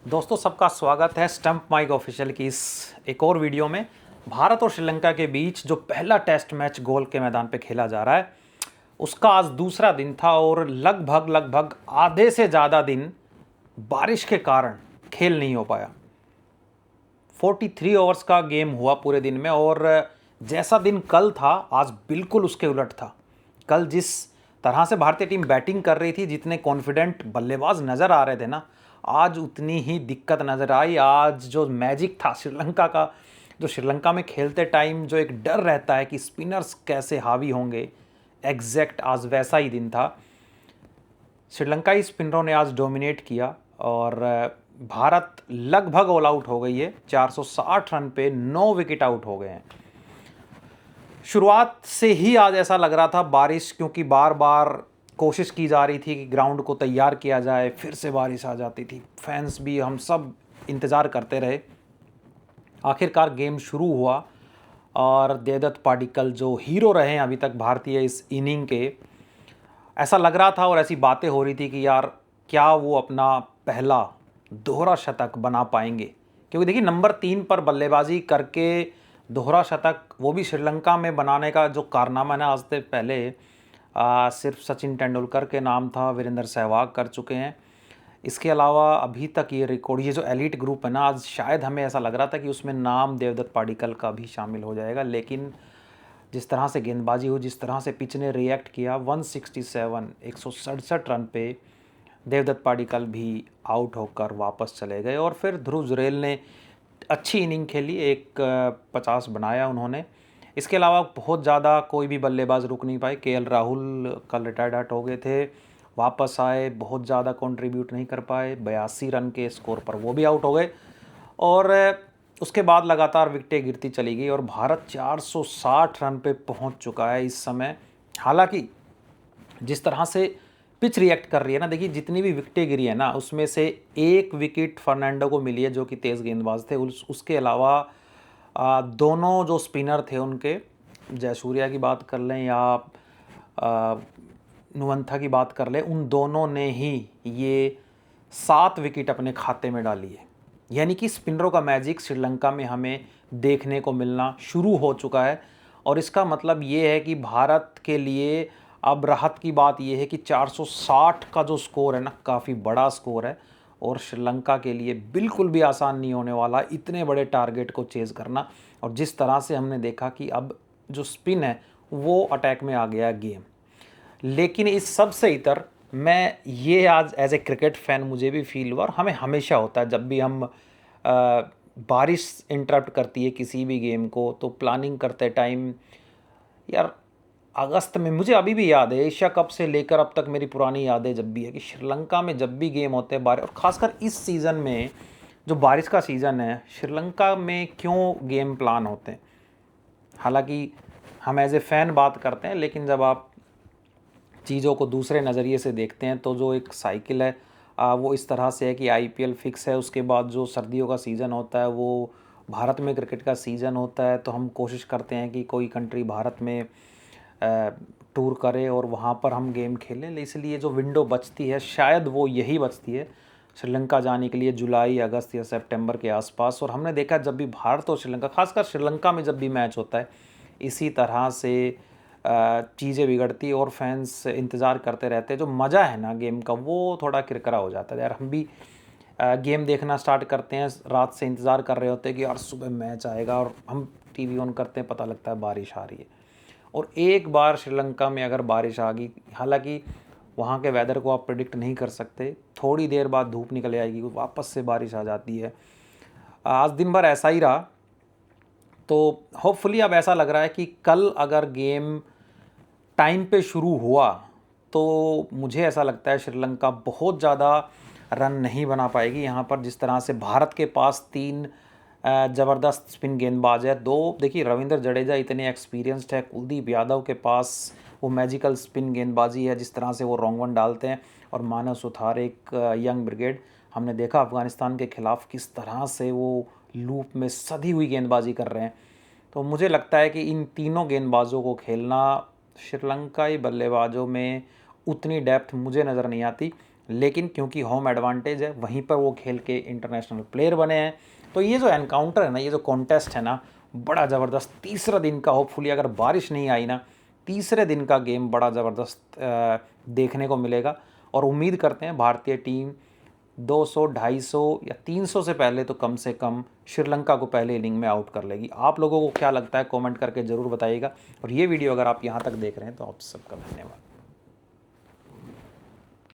दोस्तों सबका स्वागत है स्टंप माइक ऑफिशियल की इस एक और वीडियो में। भारत और श्रीलंका के बीच जो पहला टेस्ट मैच गोल के मैदान पे खेला जा रहा है उसका आज दूसरा दिन था और लगभग आधे से ज़्यादा दिन बारिश के कारण खेल नहीं हो पाया। 43 ओवर्स का गेम हुआ पूरे दिन में और जैसा दिन कल था आज बिल्कुल उसके उलट था। कल जिस तरह से भारतीय टीम बैटिंग कर रही थी, जितने कॉन्फिडेंट बल्लेबाज नज़र आ रहे थे ना, आज उतनी ही दिक्कत नज़र आई। आज जो मैजिक था श्रीलंका का, जो श्रीलंका में खेलते टाइम जो एक डर रहता है कि स्पिनर्स कैसे हावी होंगे, एग्जैक्ट आज वैसा ही दिन था। श्रीलंकाई स्पिनरों ने आज डोमिनेट किया और भारत लगभग ऑल आउट हो गई है। 460 रन पे 9 विकेट आउट हो गए हैं। शुरुआत से ही आज ऐसा लग रहा था बारिश, क्योंकि बार बार कोशिश की जा रही थी कि ग्राउंड को तैयार किया जाए, फिर से बारिश आ जाती थी। फैंस भी, हम सब इंतज़ार करते रहे। आखिरकार गेम शुरू हुआ और देवदत्त पाडिक्कल जो हीरो रहे हैं अभी तक भारतीय इस इनिंग के, ऐसा लग रहा था और ऐसी बातें हो रही थी कि यार क्या वो अपना पहला दोहरा शतक बना पाएंगे। क्योंकि देखिए नंबर 3 पर बल्लेबाजी करके दोहरा शतक, वो भी श्रीलंका में बनाने का जो कारनामा ना, आज से पहले सिर्फ सचिन तेंदुलकर के नाम था, वीरेंद्र सहवाग कर चुके हैं। इसके अलावा अभी तक ये रिकॉर्ड, ये जो एलीट ग्रुप है ना, आज शायद हमें ऐसा लग रहा था कि उसमें नाम देवदत्त पाडिक्कल का भी शामिल हो जाएगा, लेकिन जिस तरह से गेंदबाजी हुई, जिस तरह से पिच ने रिएक्ट किया, 167 रन पे देवदत्त पाडिक्कल भी आउट होकर वापस चले गए। और फिर ध्रुव जुरैल ने अच्छी इनिंग खेली, एक 50 बनाया उन्होंने। इसके अलावा बहुत ज़्यादा कोई भी बल्लेबाज रुक नहीं पाए। केएल राहुल कल रिटायर्ड आउट हो गए थे, वापस आए, बहुत ज़्यादा कंट्रीब्यूट नहीं कर पाए, 82 रन के स्कोर पर वो भी आउट हो गए। और उसके बाद लगातार विकेटें गिरती चली गई और भारत 460 रन पे पहुंच चुका है इस समय। हालांकि जिस तरह से पिच रिएक्ट कर रही है ना, देखिए जितनी भी विकेटें गिरी है ना, उसमें से एक विकेट फर्नांडो को मिली है जो कि तेज़ गेंदबाज थे। उसके अलावा दोनों जो स्पिनर थे उनके, जयसूर्या की बात कर लें या नुवंथा की बात कर लें, उन दोनों ने ही ये 7 विकेट अपने खाते में डाली है। यानी कि स्पिनरों का मैजिक श्रीलंका में हमें देखने को मिलना शुरू हो चुका है। और इसका मतलब ये है कि भारत के लिए अब राहत की बात यह है कि 460 का जो स्कोर है ना, काफ़ी बड़ा स्कोर है और श्रीलंका के लिए बिल्कुल भी आसान नहीं होने वाला इतने बड़े टारगेट को चेज़ करना। और जिस तरह से हमने देखा कि अब जो स्पिन है वो अटैक में आ गया गेम। लेकिन इस सब से इतर मैं ये आज एज ए क्रिकेट फ़ैन मुझे भी फील हुआ, और हमें हमेशा होता है जब भी हम बारिश इंटरप्ट करती है किसी भी गेम को, तो प्लानिंग करते टाइम यार अगस्त में, मुझे अभी भी याद है एशिया कप से लेकर अब तक मेरी पुरानी यादें जब भी है कि श्रीलंका में जब भी गेम होते हैं बारिश, और ख़ासकर इस सीज़न में जो बारिश का सीज़न है, श्रीलंका में क्यों गेम प्लान होते हैं। हालांकि हम एज ए फ़ैन बात करते हैं, लेकिन जब आप चीज़ों को दूसरे नज़रिए से देखते हैं तो जो एक साइकिल है वो इस तरह से है कि आईपीएल फिक्स है, उसके बाद जो सर्दियों का सीज़न होता है वो भारत में क्रिकेट का सीज़न होता है। तो हम कोशिश करते हैं कि कोई कंट्री भारत में टूर करे और वहाँ पर हम गेम खेलें। इसलिए जो विंडो बचती है शायद वो यही बचती है श्रीलंका जाने के लिए, जुलाई, अगस्त या सितंबर के आसपास। और हमने देखा जब भी भारत और श्रीलंका, खासकर श्रीलंका में जब भी मैच होता है, इसी तरह से चीज़ें बिगड़ती और फैंस इंतज़ार करते रहते हैं। जो मज़ा है ना गेम का वो थोड़ा किरकिरा हो जाता है यार। हम भी गेम देखना स्टार्ट करते हैं, रात से इंतज़ार कर रहे होते हैं कि यार सुबह मैच आएगा, और हम टीवी ऑन करते हैं, पता लगता है बारिश आ रही है। और एक बार श्रीलंका में अगर बारिश आ गई, हालांकि वहाँ के वेदर को आप प्रिडिक्ट नहीं कर सकते, थोड़ी देर बाद धूप निकल आएगी, वापस से बारिश आ जाती है। आज दिन भर ऐसा ही रहा। तो होपफुली अब ऐसा लग रहा है कि कल अगर गेम टाइम पे शुरू हुआ तो मुझे ऐसा लगता है श्रीलंका बहुत ज़्यादा रन नहीं बना पाएगी यहाँ पर। जिस तरह से भारत के पास 3 ज़बरदस्त स्पिन गेंदबाज है, 2 देखिए रविंद्र जडेजा इतने एक्सपीरियंस्ड है, कुलदीप यादव के पास वो मैजिकल स्पिन गेंदबाजी है, जिस तरह से वो रॉन्ग वन डालते हैं, और मानव सुथार एक यंग ब्रिगेड। हमने देखा अफ़गानिस्तान के ख़िलाफ़ किस तरह से वो लूप में सधी हुई गेंदबाजी कर रहे हैं। तो मुझे लगता है कि इन तीनों गेंदबाजों को खेलना, श्रीलंकाई बल्लेबाजों में उतनी डेप्थ मुझे नज़र नहीं आती। लेकिन क्योंकि होम एडवांटेज है, वहीं पर वो खेल के इंटरनेशनल प्लेयर बने हैं। तो ये जो एनकाउंटर है ना, ये जो कॉन्टेस्ट है ना, बड़ा ज़बरदस्त तीसरा दिन का, होपफुली अगर बारिश नहीं आई ना, तीसरे दिन का गेम बड़ा ज़बरदस्त देखने को मिलेगा। और उम्मीद करते हैं भारतीय टीम 200, 250 या 300 से पहले तो कम से कम श्रीलंका को पहले इनिंग में आउट कर लेगी। आप लोगों को क्या लगता है, कमेंट करके ज़रूर बताइएगा। और ये वीडियो अगर आप यहाँ तक देख रहे हैं तो आप सबका धन्यवाद।